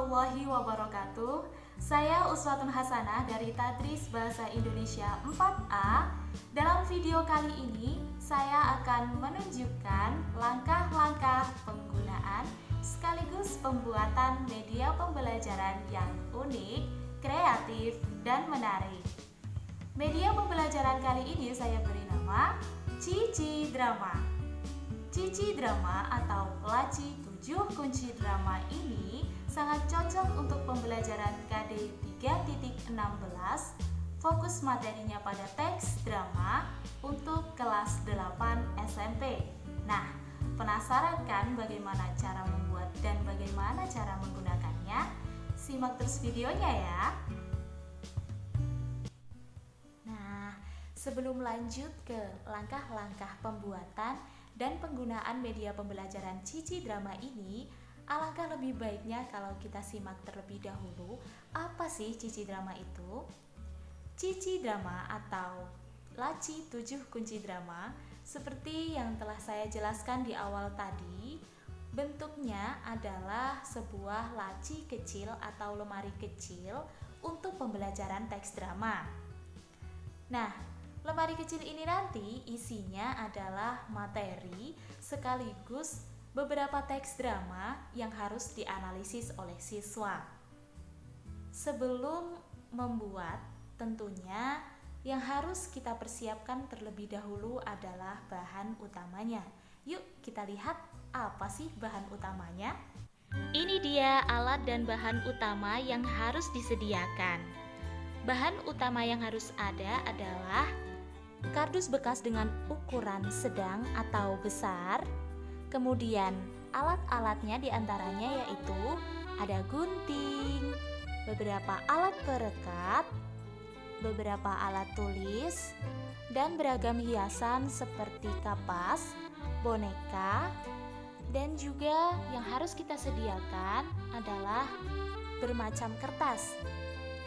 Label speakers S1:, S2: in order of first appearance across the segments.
S1: warahmatullahi wabarakatuh. Saya Uswatun Hasanah dari Tadris Bahasa Indonesia 4A. Dalam video kali ini, saya akan menunjukkan langkah-langkah penggunaan sekaligus pembuatan media pembelajaran yang unik, kreatif, dan menarik. Media pembelajaran kali ini saya beri nama Cici Drama. Cici Drama atau Laci 7 kunci drama ini sangat cocok untuk pembelajaran KD 3.16. Fokus materinya pada teks drama untuk kelas 8 SMP. Nah, penasaran kan bagaimana cara membuat dan bagaimana cara menggunakannya? Simak terus videonya ya. Nah, sebelum lanjut ke langkah-langkah pembuatan dan penggunaan media pembelajaran Cici Drama ini, alangkah lebih baiknya kalau kita simak terlebih dahulu apa sih Cici Drama itu. Cici Drama atau Laci 7 kunci drama, seperti yang telah saya jelaskan di awal tadi, bentuknya adalah sebuah laci kecil atau lemari kecil untuk pembelajaran teks drama. Nah, lemari kecil ini nanti isinya adalah materi sekaligus beberapa teks drama yang harus dianalisis oleh siswa. Sebelum membuat, tentunya yang harus kita persiapkan terlebih dahulu adalah bahan utamanya. Yuk kita lihat apa sih bahan utamanya. Ini dia alat dan bahan utama yang harus disediakan. Bahan utama yang harus ada adalah kardus bekas dengan ukuran sedang atau besar. Kemudian alat-alatnya diantaranya yaitu ada gunting, beberapa alat perekat, beberapa alat tulis, dan beragam hiasan seperti kapas, boneka, dan juga yang harus kita sediakan adalah bermacam kertas.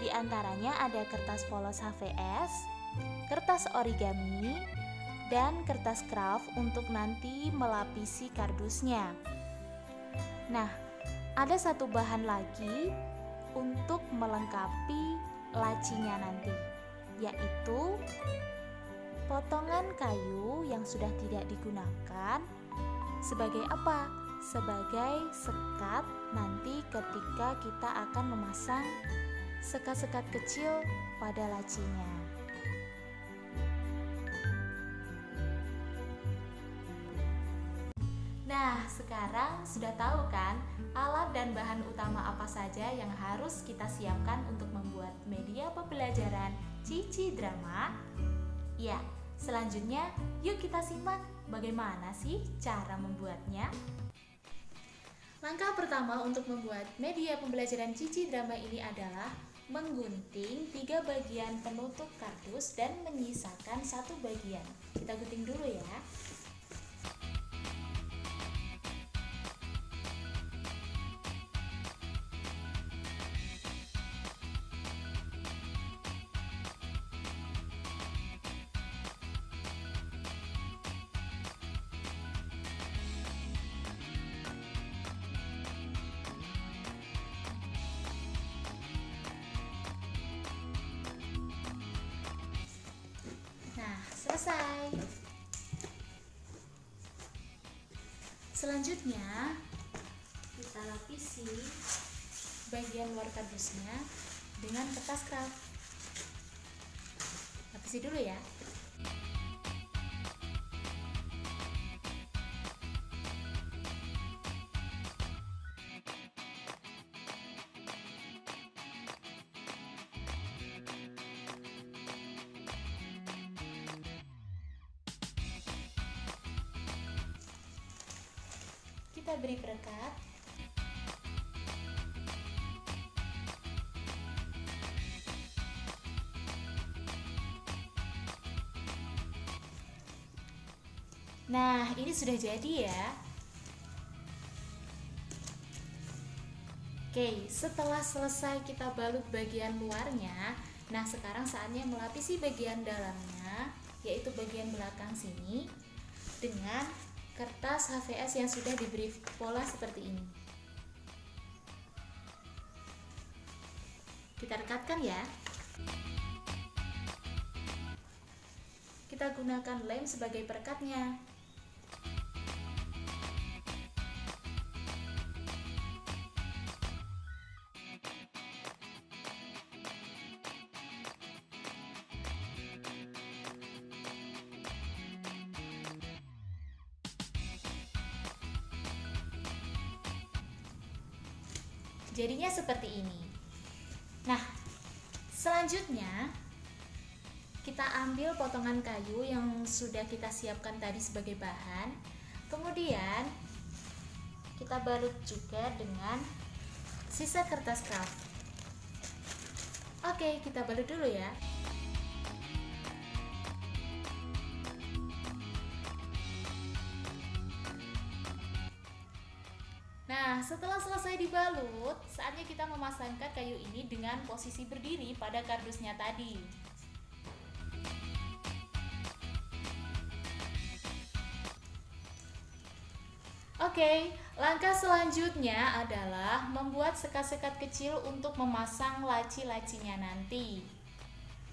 S1: Di antaranya ada kertas polos HVS, kertas origami, dan kertas kraft untuk nanti melapisi kardusnya. Nah, ada satu bahan lagi untuk melengkapi lacinya nanti, yaitu potongan kayu yang sudah tidak digunakan. Sebagai apa? Sebagai sekat nanti ketika kita akan memasang sekat-sekat kecil pada lacinya. Nah, sekarang sudah tahu kan alat dan bahan utama apa saja yang harus kita siapkan untuk membuat media pembelajaran Cici Drama? Ya, selanjutnya yuk kita simak bagaimana sih cara membuatnya. Langkah pertama untuk membuat media pembelajaran Cici Drama ini adalah menggunting 3 bagian penutup kardus dan menyisakan 1 bagian. Kita gunting dulu ya. Selesai. Selanjutnya kita lapisi bagian luar kardusnya dengan kertas kraft. Lapisi dulu ya. Kita beri perekat. Nah, ini sudah jadi ya. Oke, setelah selesai kita balut bagian luarnya, nah sekarang saatnya melapisi bagian dalamnya, yaitu bagian belakang sini, dengan kertas HVS yang sudah diberi pola seperti ini. Kita rekatkan ya. Kita gunakan lem sebagai perekatnya. Jadinya seperti ini. Nah, selanjutnya kita ambil potongan kayu yang sudah kita siapkan tadi sebagai bahan. Kemudian kita balut juga dengan sisa kertas kraft. Oke, kita balut dulu ya. Nah, setelah selesai dibalut, saatnya kita memasangkan kayu ini dengan posisi berdiri pada kardusnya tadi. Oke, langkah selanjutnya adalah membuat sekat-sekat kecil untuk memasang laci-lacinya nanti.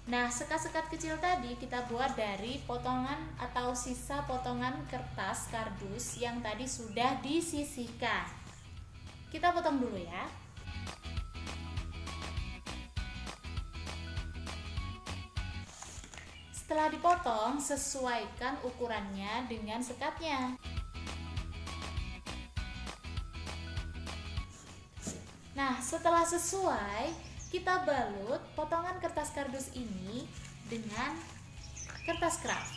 S1: Nah, sekat-sekat kecil tadi kita buat dari potongan atau sisa potongan kertas kardus yang tadi sudah disisihkan. Kita potong dulu ya. Setelah dipotong, sesuaikan ukurannya dengan sekatnya. Nah, setelah sesuai, kita balut potongan kertas kardus ini dengan kertas kraft.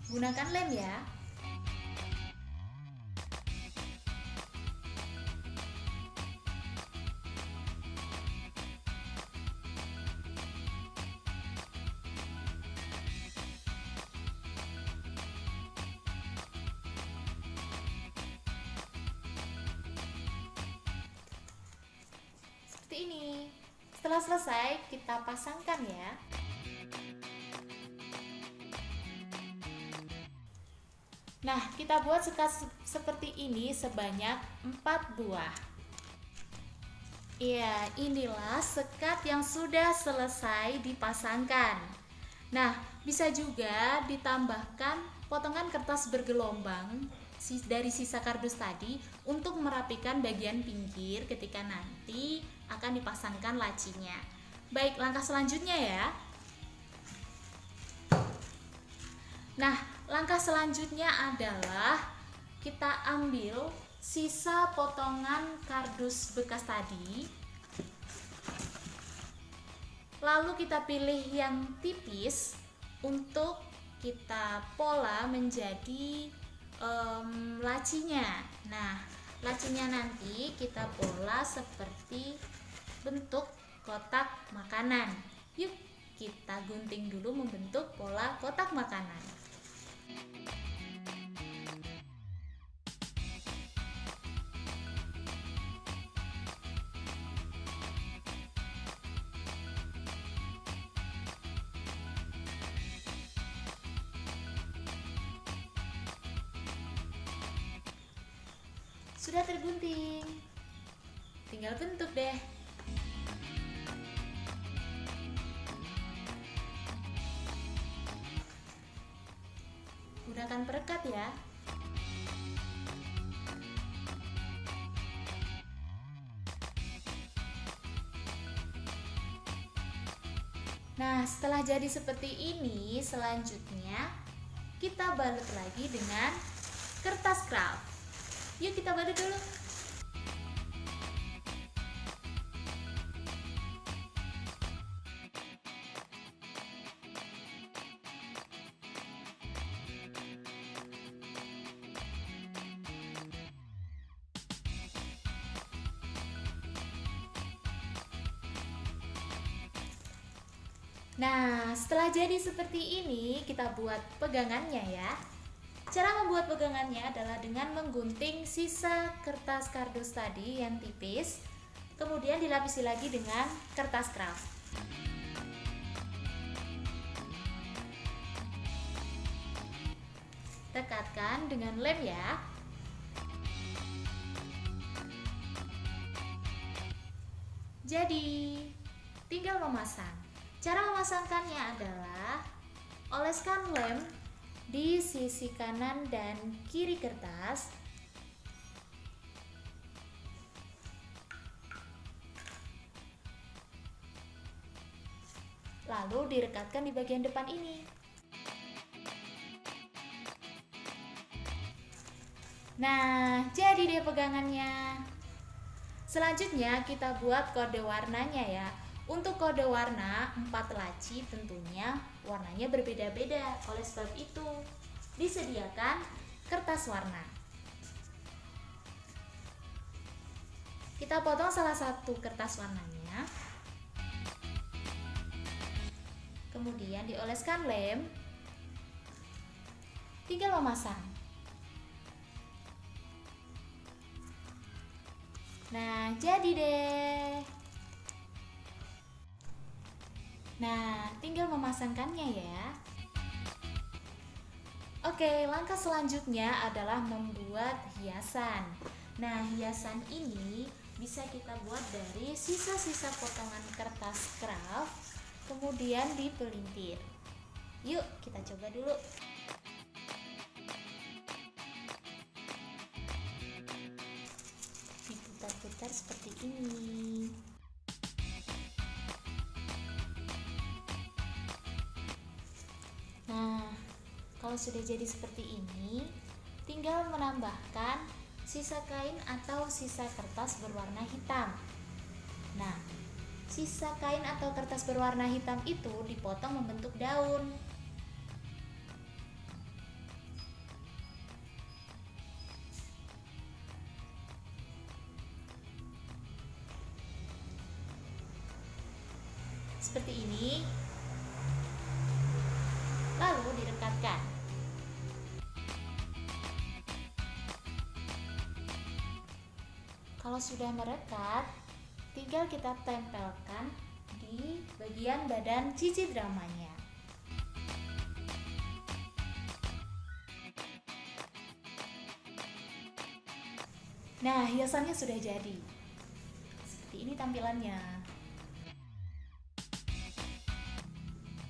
S1: Gunakan lem ya. Seperti ini. Setelah selesai, kita pasangkan ya. Nah, kita buat sekat seperti ini sebanyak 4 buah. Ya, inilah sekat yang sudah selesai dipasangkan. Nah, bisa juga ditambahkan potongan kertas bergelombang dari sisa kardus tadi untuk merapikan bagian pinggir ketika nanti akan dipasangkan lacinya. Baik, langkah selanjutnya ya. Nah, langkah selanjutnya adalah kita ambil sisa potongan kardus bekas tadi. Lalu kita pilih yang tipis untuk kita pola menjadi lacinya. Nah, lacinya nanti kita pola seperti bentuk kotak makanan. Yuk, kita gunting dulu membentuk pola kotak makanan. Sudah tergunting, tinggal bentuk deh. Gunakan perekat ya. Nah, setelah jadi seperti ini, selanjutnya kita balut lagi dengan kertas kraft. Yuk kita balut dulu. Nah, setelah jadi seperti ini, kita buat pegangannya ya. Cara membuat pegangannya adalah dengan menggunting sisa kertas kardus tadi yang tipis, kemudian dilapisi lagi dengan kertas kraft. Rekatkan dengan lem ya. Jadi, tinggal memasang. Cara memasangkannya adalah oleskan lem di sisi kanan dan kiri kertas. Lalu direkatkan di bagian depan ini. Nah, jadi deh pegangannya. Selanjutnya kita buat kode warnanya ya. Untuk kode warna 4 laci tentunya warnanya berbeda-beda. Oleh sebab itu disediakan kertas warna. Kita potong salah satu kertas warnanya. Kemudian dioleskan lem. Tinggal memasang. Nah, jadi deh. Nah, tinggal memasangkannya ya. Oke, langkah selanjutnya adalah membuat hiasan. Nah, hiasan ini bisa kita buat dari sisa-sisa potongan kertas kraft, kemudian dipelintir. Yuk, kita coba dulu. Diputar-putar seperti ini. Nah, kalau sudah jadi seperti ini, tinggal menambahkan sisa kain atau sisa kertas berwarna hitam. Nah, sisa kain atau kertas berwarna hitam itu dipotong membentuk daun. Seperti ini. Lalu direkatkan. Kalau sudah merekat, tinggal kita tempelkan di bagian badan cici dramanya. Nah, hiasannya sudah jadi. Seperti ini tampilannya.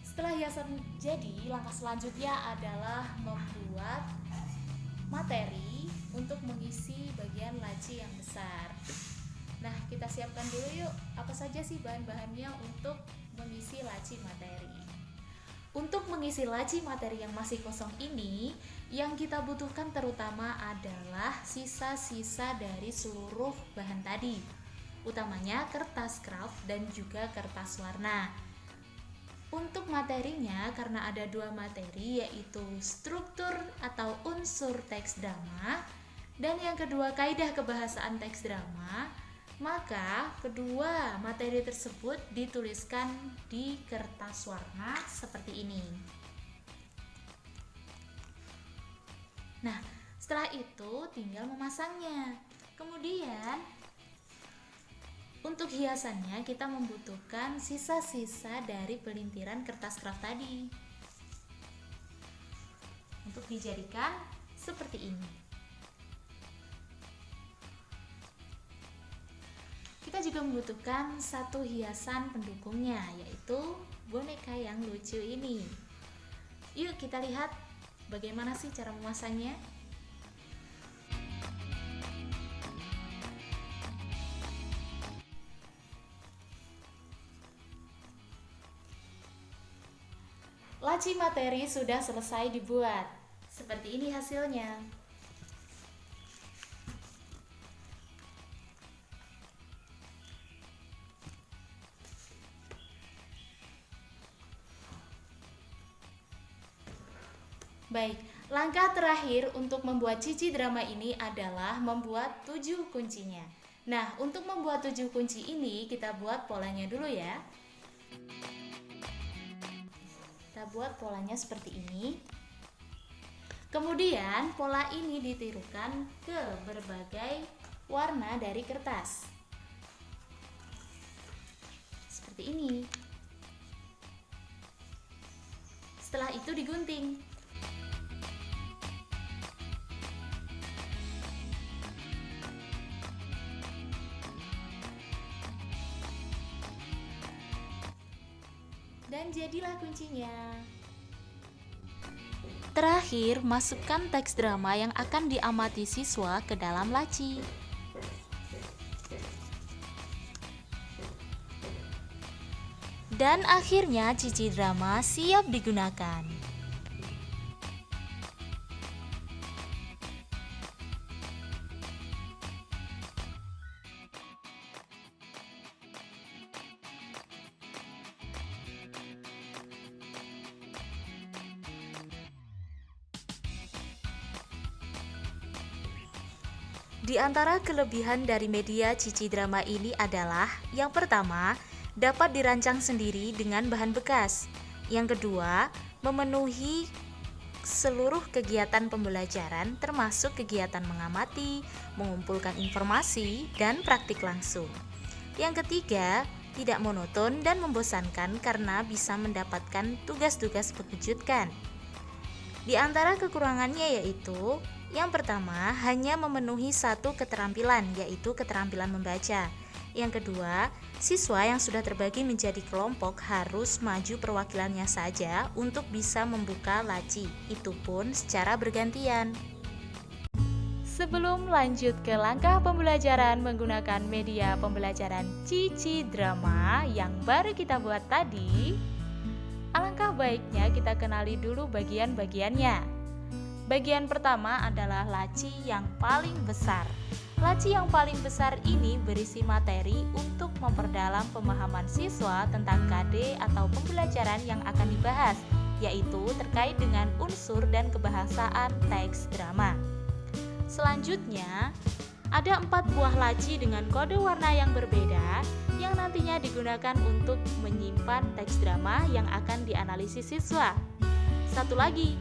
S1: Setelah hiasan jadi, langkah selanjutnya adalah membuat materi untuk mengisi bagian laci yang besar. Nah, kita siapkan dulu yuk, apa saja sih bahan-bahannya untuk mengisi laci materi. Untuk mengisi laci materi yang masih kosong ini, yang kita butuhkan terutama adalah sisa-sisa dari seluruh bahan tadi, utamanya kertas kraft dan juga kertas warna. Untuk materinya, karena ada 2 materi, yaitu struktur atau unsur teks drama dan yang kedua kaidah kebahasaan teks drama, maka kedua materi tersebut dituliskan di kertas warna seperti ini. Nah, setelah itu tinggal memasangnya. Kemudian untuk hiasannya kita membutuhkan sisa-sisa dari pelintiran kertas kraft tadi untuk dijadikan seperti ini. Kita juga membutuhkan satu hiasan pendukungnya, yaitu boneka yang lucu ini. Yuk kita lihat bagaimana sih cara memasangnya. Laci materi sudah selesai dibuat. Seperti ini hasilnya. Baik, langkah terakhir untuk membuat cici drama ini adalah membuat 7 kuncinya. Nah, untuk membuat 7 kunci ini kita buat polanya dulu ya. Kita buat polanya seperti ini. Kemudian pola ini ditirukan ke berbagai warna dari kertas. Seperti ini. Setelah itu digunting. dan jadilah kuncinya. Terakhir, masukkan teks drama yang akan diamati siswa ke dalam laci. Dan akhirnya cici drama siap digunakan. Di antara kelebihan dari media cici drama ini adalah yang pertama, dapat dirancang sendiri dengan bahan bekas. Yang kedua, memenuhi seluruh kegiatan pembelajaran termasuk kegiatan mengamati, mengumpulkan informasi, dan praktik langsung. Yang ketiga, tidak monoton dan membosankan karena bisa mendapatkan tugas-tugas mengejutkan. Di antara kekurangannya yaitu yang pertama, hanya memenuhi satu keterampilan, yaitu keterampilan membaca. Yang kedua, siswa yang sudah terbagi menjadi kelompok harus maju perwakilannya saja untuk bisa membuka laci, itu pun secara bergantian. Sebelum lanjut ke langkah pembelajaran menggunakan media pembelajaran cici drama yang baru kita buat tadi, alangkah baiknya kita kenali dulu bagian-bagiannya. Bagian pertama adalah laci yang paling besar. Laci yang paling besar ini berisi materi untuk memperdalam pemahaman siswa tentang KD atau pembelajaran yang akan dibahas, yaitu terkait dengan unsur dan kebahasaan teks drama. Selanjutnya, ada 4 buah laci dengan kode warna yang berbeda yang nantinya digunakan untuk menyimpan teks drama yang akan dianalisis siswa. Satu lagi,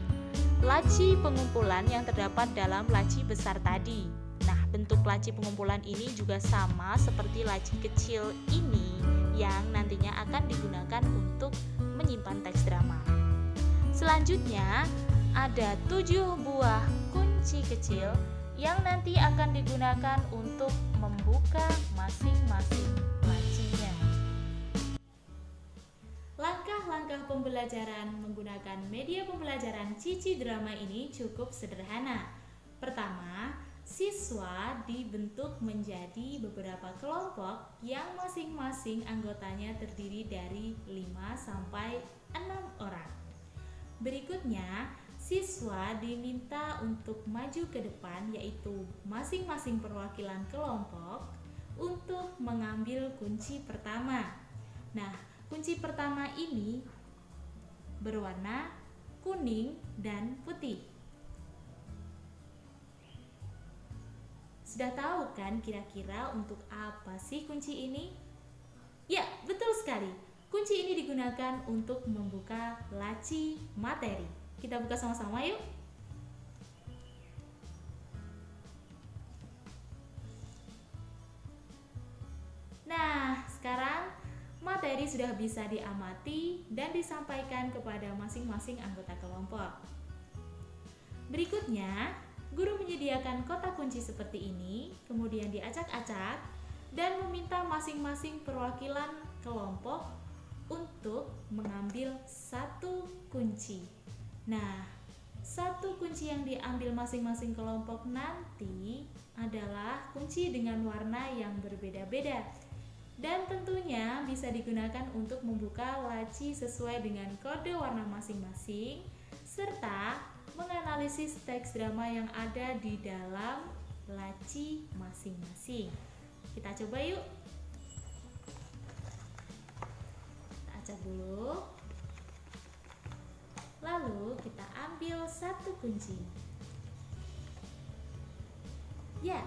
S1: laci pengumpulan yang terdapat dalam laci besar tadi. Nah, bentuk laci pengumpulan ini juga sama seperti laci kecil ini yang nantinya akan digunakan untuk menyimpan teks drama. Selanjutnya, ada 7 buah kunci kecil yang nanti akan digunakan untuk membuka masing-masing lacinya. Langkah-langkah pembelajaran menggunakan media pembelajaran cici drama ini cukup sederhana. Pertama, siswa dibentuk menjadi beberapa kelompok yang masing-masing anggotanya terdiri dari 5 sampai 6 orang. Berikutnya, siswa diminta untuk maju ke depan, yaitu masing-masing perwakilan kelompok, untuk mengambil kunci pertama. Nah, kunci pertama ini berwarna kuning dan putih. Sudah tahu kan kira-kira untuk apa sih kunci ini? Ya, betul sekali. Kunci ini digunakan untuk membuka laci materi. Kita buka sama-sama yuk. Nah, sekarang materi sudah bisa diamati dan disampaikan kepada masing-masing anggota kelompok. Berikutnya, guru menyediakan kotak kunci seperti ini, kemudian diacak-acak dan meminta masing-masing perwakilan kelompok untuk mengambil satu kunci. Nah, satu kunci yang diambil masing-masing kelompok nanti adalah kunci dengan warna yang berbeda-beda. Dan tentunya bisa digunakan untuk membuka laci sesuai dengan kode warna masing-masing, serta menganalisis teks drama yang ada di dalam laci masing-masing. Kita coba yuk. Kita acak dulu. Lalu kita ambil satu kunci. Ya,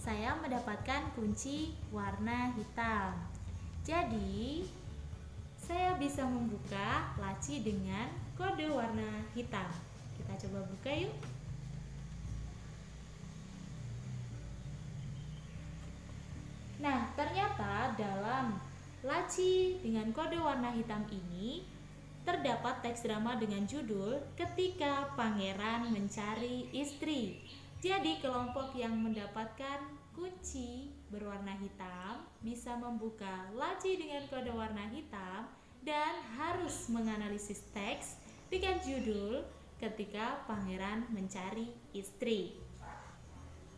S1: saya mendapatkan kunci warna hitam. Jadi, saya bisa membuka laci dengan kode warna hitam. Kita coba buka yuk. Nah, ternyata dalam laci dengan kode warna hitam ini terdapat teks drama dengan judul Ketika Pangeran Mencari Istri. Jadi kelompok yang mendapatkan kunci berwarna hitam bisa membuka laci dengan kode warna hitam dan harus menganalisis teks dengan judul Ketika Pangeran Mencari Istri.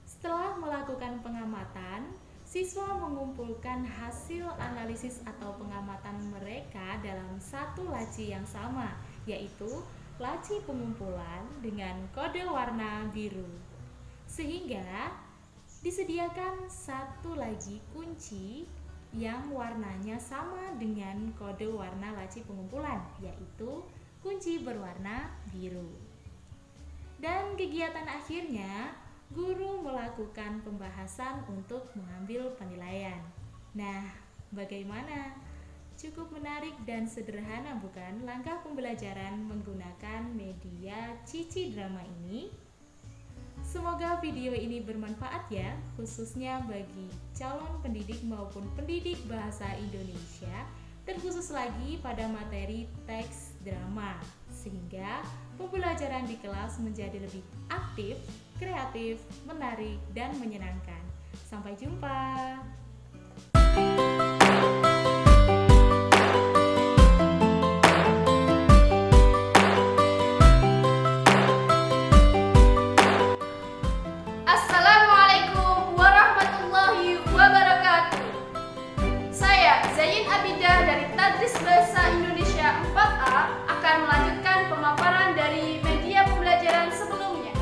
S1: Setelah melakukan pengamatan, siswa mengumpulkan hasil analisis atau pengamatan mereka dalam satu laci yang sama, yaitu laci pengumpulan dengan kode warna biru. Sehingga disediakan satu lagi kunci yang warnanya sama dengan kode warna laci pengumpulan, yaitu kunci berwarna biru. Dan kegiatan akhirnya, guru melakukan pembahasan untuk mengambil penilaian. Nah, bagaimana? Cukup menarik dan sederhana bukan langkah pembelajaran menggunakan media Cici Drama ini? Semoga video ini bermanfaat ya, khususnya bagi calon pendidik maupun pendidik bahasa Indonesia, terkhusus lagi pada materi teks drama, sehingga pembelajaran di kelas menjadi lebih aktif, kreatif, menarik, dan menyenangkan. Sampai jumpa.
S2: Assalamualaikum warahmatullahi wabarakatuh. Saya Zain Abidah dari Tadris Bahasa Indonesia 4A akan melanjutkan pemaparan dari media pembelajaran sebelumnya.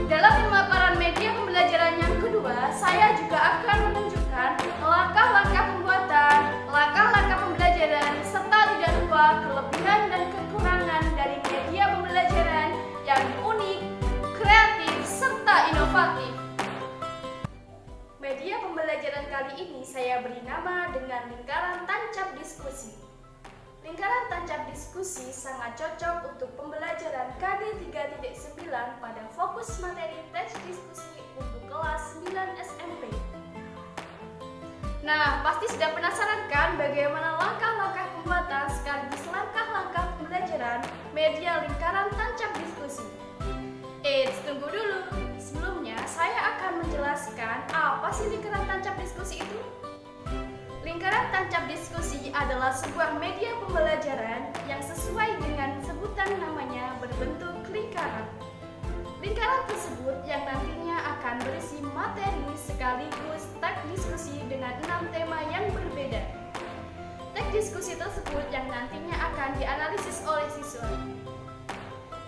S2: Dalam pemaparan media pembelajaran yang kedua, saya juga akan menunjukkan langkah-langkah pembuatan, langkah-langkah pembelajaran, serta tidak lupa kelebihan dan kekurangan dari media pembelajaran yang unik, kreatif, serta inovatif. Media pembelajaran kali ini saya beri nama dengan lingkaran tancap diskusi. Lingkaran tancap diskusi sangat cocok untuk pembelajaran KD 3.9 pada fokus materi teks diskusi untuk kelas 9 SMP. Nah, pasti sudah penasaran kan bagaimana langkah-langkah pembuatan sekaligus langkah-langkah pembelajaran media lingkaran tancap diskusi. Tunggu dulu. Sebelumnya, saya akan menjelaskan apa sih lingkaran tancap diskusi itu. Lingkaran tancap diskusi adalah sebuah media pembelajaran yang sesuai dengan sebutan namanya berbentuk lingkaran. Lingkaran tersebut yang nantinya akan berisi materi sekaligus teks diskusi dengan 6 tema yang berbeda. Teks diskusi tersebut yang nantinya akan dianalisis oleh siswa.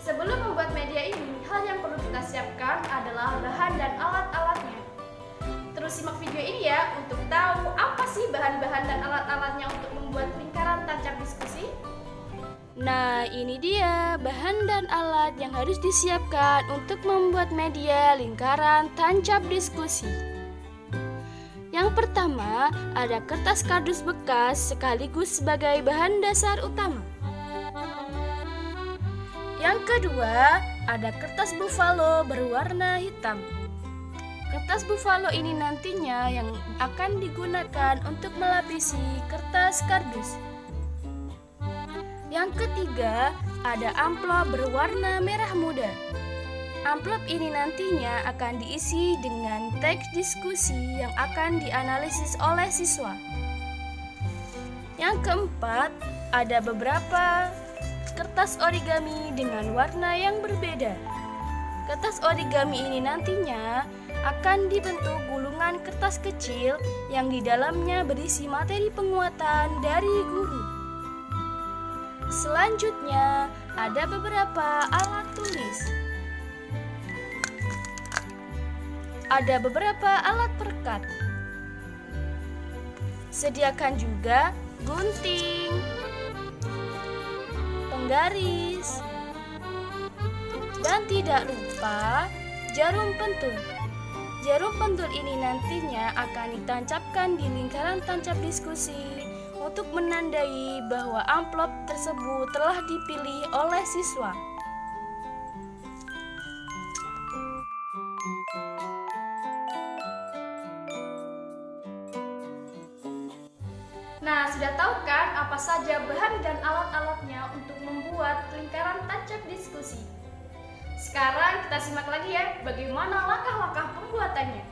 S2: Sebelum membuat media ini, hal yang perlu kita siapkan adalah bahan dan alat-alatnya. Terus simak video ini ya untuk tahu apa sih bahan-bahan dan alat-alatnya untuk membuat lingkaran tancap diskusi. Nah, ini dia bahan dan alat yang harus disiapkan untuk membuat media lingkaran tancap diskusi. Yang pertama, ada kertas kardus bekas sekaligus sebagai bahan dasar utama. Yang kedua, ada kertas buffalo berwarna hitam. Kertas buffalo ini nantinya yang akan digunakan untuk melapisi kertas kardus. Yang ketiga, ada amplop berwarna merah muda. Amplop ini nantinya akan diisi dengan teks diskusi yang akan dianalisis oleh siswa. Yang keempat, ada beberapa kertas origami dengan warna yang berbeda. Kertas origami ini nantinya akan dibentuk gulungan kertas kecil yang di dalamnya berisi materi penguatan dari guru. Selanjutnya, ada beberapa alat tulis. Ada beberapa alat perekat. Sediakan juga gunting, penggaris, dan tidak lupa jarum pentul. Jarum pentul ini nantinya akan ditancapkan di lingkaran tancap diskusi untuk menandai bahwa amplop tersebut telah dipilih oleh siswa. Nah, sudah tahu kan apa saja bahan dan alat-alatnya untuk membuat lingkaran tancap diskusi? Sekarang kita simak lagi ya bagaimana langkah-langkah pembuatannya.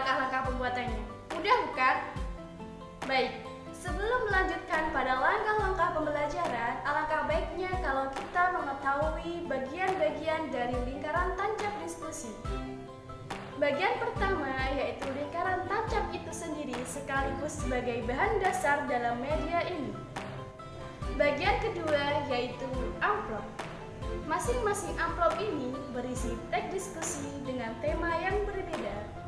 S2: langkah-langkah pembuatannya? Mudah bukan? Baik, sebelum melanjutkan pada langkah-langkah pembelajaran, alangkah baiknya kalau kita mengetahui bagian-bagian dari lingkaran tancap diskusi. Bagian pertama yaitu lingkaran tancap itu sendiri sekaligus sebagai bahan dasar dalam media ini. Bagian kedua yaitu amplop. Masing-masing amplop ini berisi teks diskusi dengan tema yang berbeda.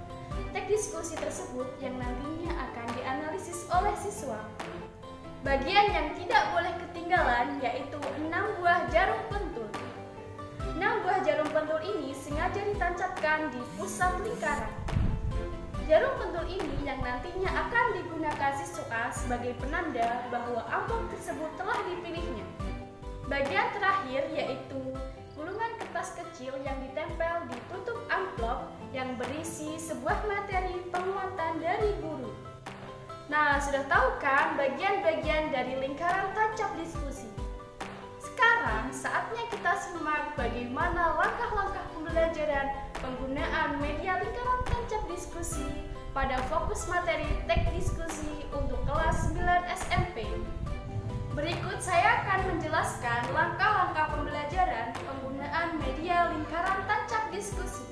S2: Teks diskusi tersebut yang nantinya akan dianalisis oleh siswa. Bagian yang tidak boleh ketinggalan yaitu 6 buah jarum pentul. 6 buah jarum pentul ini sengaja ditancapkan di pusat lingkaran. Jarum pentul ini yang nantinya akan digunakan siswa sebagai penanda bahwa amplop tersebut telah dipilihnya. Bagian terakhir yaitu gulungan kertas kecil yang ditempel di tutup amplop yang berisi sebuah materi penguatan dari guru. Nah, sudah tahu kan bagian-bagian dari lingkaran tancap diskusi? Sekarang saatnya kita simak bagaimana langkah-langkah pembelajaran penggunaan media lingkaran tancap diskusi pada fokus materi teks diskusi untuk kelas 9 SMP. Berikut saya akan menjelaskan langkah-langkah pembelajaran penggunaan media lingkaran tancap diskusi.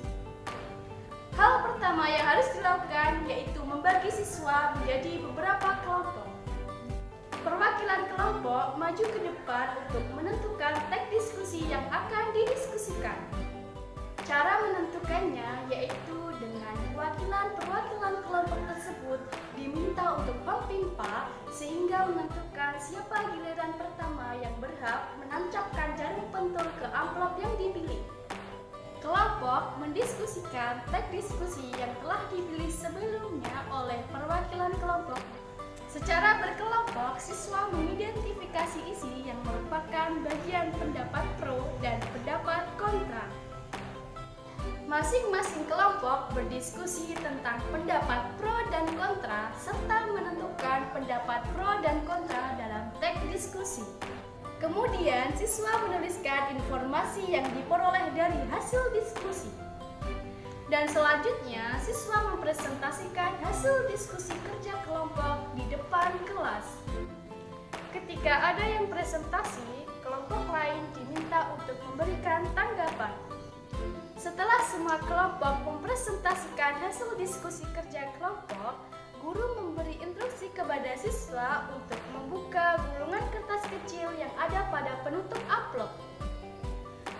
S2: Hal pertama yang harus dilakukan yaitu membagi siswa menjadi beberapa kelompok. Perwakilan kelompok maju ke depan untuk menentukan teks diskusi yang akan didiskusikan. Cara menentukannya yaitu dengan perwakilan kelompok tersebut diminta untuk mempimpa sehingga menentukan siapa giliran pertama yang berhak menancapkan jarum pentul ke amplop yang dipilih. Kelompok mendiskusikan teks diskusi yang telah dipilih sebelumnya oleh perwakilan kelompok. Secara berkelompok, siswa mengidentifikasi isi yang merupakan bagian pendapat pro dan pendapat kontra. Masing-masing kelompok berdiskusi tentang pendapat pro dan kontra serta menentukan pendapat pro dan kontra dalam teks diskusi. Kemudian, siswa menuliskan informasi yang diperoleh dari hasil diskusi. Dan selanjutnya, siswa mempresentasikan hasil diskusi kerja kelompok di depan kelas. Ketika ada yang presentasi, kelompok lain diminta untuk memberikan tanggapan. Setelah semua kelompok mempresentasikan hasil diskusi kerja kelompok, guru memberi instruksi kepada siswa untuk membuka gulungan kertas kecil yang ada pada penutup amplop.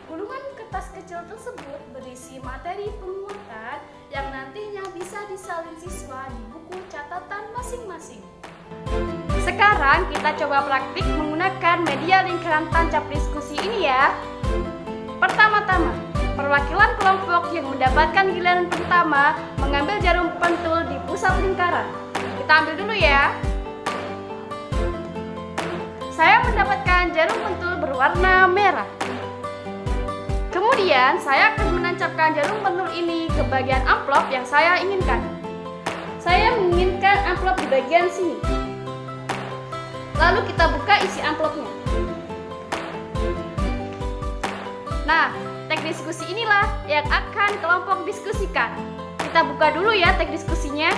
S2: Gulungan kertas kecil tersebut berisi materi penguatan yang nantinya bisa disalin siswa di buku catatan masing-masing. Sekarang kita coba praktik menggunakan media lingkaran tancap diskusi ini ya. Pertama-tama, perwakilan kelompok yang mendapatkan giliran pertama mengambil jarum pentul di pusat lingkaran. Kita ambil dulu ya. Saya mendapatkan jarum pentul berwarna merah. Kemudian saya akan menancapkan jarum pentul ini ke bagian amplop yang saya inginkan. Saya menginginkan amplop di bagian sini. Lalu kita buka isi amplopnya. Nah, teks diskusi inilah yang akan kelompok diskusikan. Kita buka dulu ya teks diskusinya.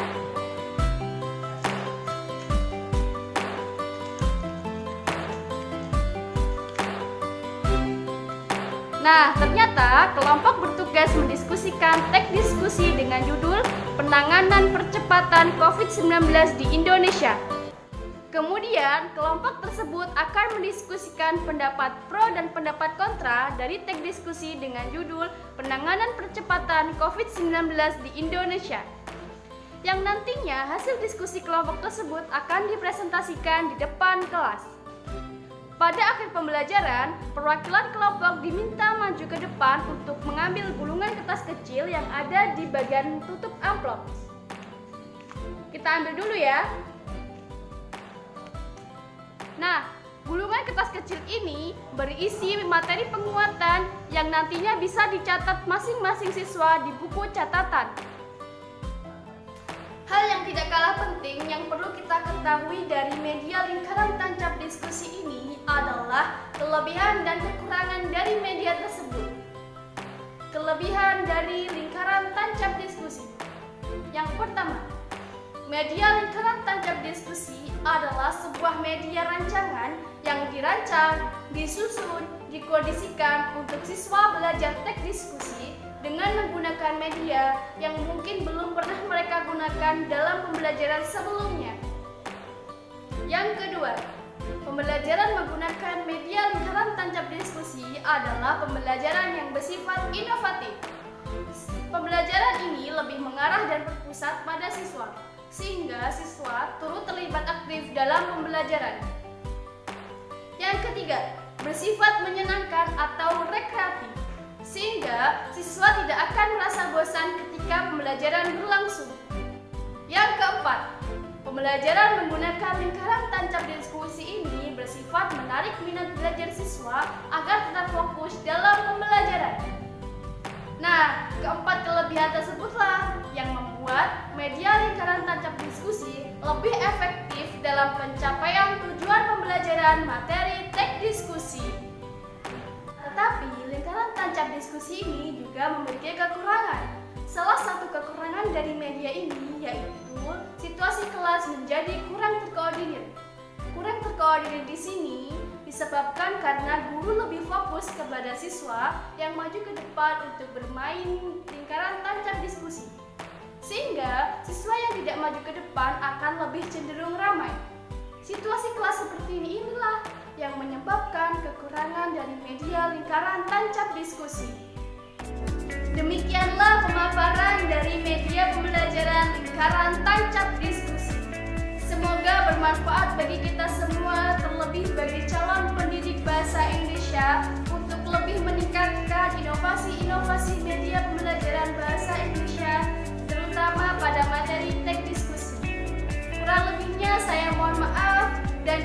S2: Nah, ternyata kelompok bertugas mendiskusikan teks diskusi dengan judul Penanganan Percepatan COVID-19 di Indonesia. Kemudian, kelompok tersebut akan mendiskusikan pendapat pro dan pendapat kontra dari teks diskusi dengan judul Penanganan Percepatan COVID-19 di Indonesia. Yang nantinya hasil diskusi kelompok tersebut akan dipresentasikan di depan kelas. Pada akhir pembelajaran, perwakilan kelompok diminta maju ke depan untuk mengambil gulungan kertas kecil yang ada di bagian tutup amplop. Kita ambil dulu ya. Nah, gulungan kertas kecil ini berisi materi penguatan yang nantinya bisa dicatat masing-masing siswa di buku catatan. Hal yang tidak kalah penting yang perlu kita ketahui dari media lingkaran tancap diskusi ini adalah kelebihan dan kekurangan dari media tersebut. Kelebihan dari lingkaran tancap diskusi. Yang pertama, media lingkaran tancap diskusi adalah sebuah media rancangan yang dirancang, disusun, dikondisikan untuk siswa belajar teks diskusi dengan menggunakan media yang mungkin belum pernah mereka gunakan dalam pembelajaran sebelumnya. Yang kedua, pembelajaran menggunakan media lingkaran tancap diskusi adalah pembelajaran yang bersifat inovatif. Pembelajaran ini lebih mengarah dan berpusat pada siswa, sehingga siswa turut terlibat aktif dalam pembelajaran. Yang ketiga, bersifat menyenangkan atau rekreatif, sehingga siswa tidak akan merasa bosan ketika pembelajaran berlangsung. Yang keempat, pembelajaran menggunakan lingkaran tancap diskusi ini bersifat menarik minat belajar siswa agar tetap fokus dalam pembelajaran. Nah, keempat kelebihan tersebutlah yang membuat media lingkaran tancap diskusi lebih efektif dalam pencapaian tujuan pembelajaran materi teks diskusi. Tetapi, lingkaran tancap diskusi ini juga memiliki kekurangan. Salah satu kekurangan dari media ini yaitu situasi kelas menjadi kurang terkoordinir. Kurang terkoordinir di sini disebabkan karena guru lebih fokus kepada siswa yang maju ke depan untuk bermain lingkaran tancap diskusi. Sehingga siswa yang tidak maju ke depan akan lebih cenderung ramai. Situasi kelas seperti inilah yang menyebabkan kekurangan dari media lingkaran tancap diskusi. Demikianlah pemaparan dari media pembelajaran lingkaran tancap diskusi. Semoga bermanfaat bagi kita semua, terlebih bagi calon pendidik bahasa Indonesia untuk lebih meningkatkan inovasi-inovasi media pembelajaran bahasa Indonesia, terutama pada materi teks diskusi. Kurang lebihnya saya mohon maaf dan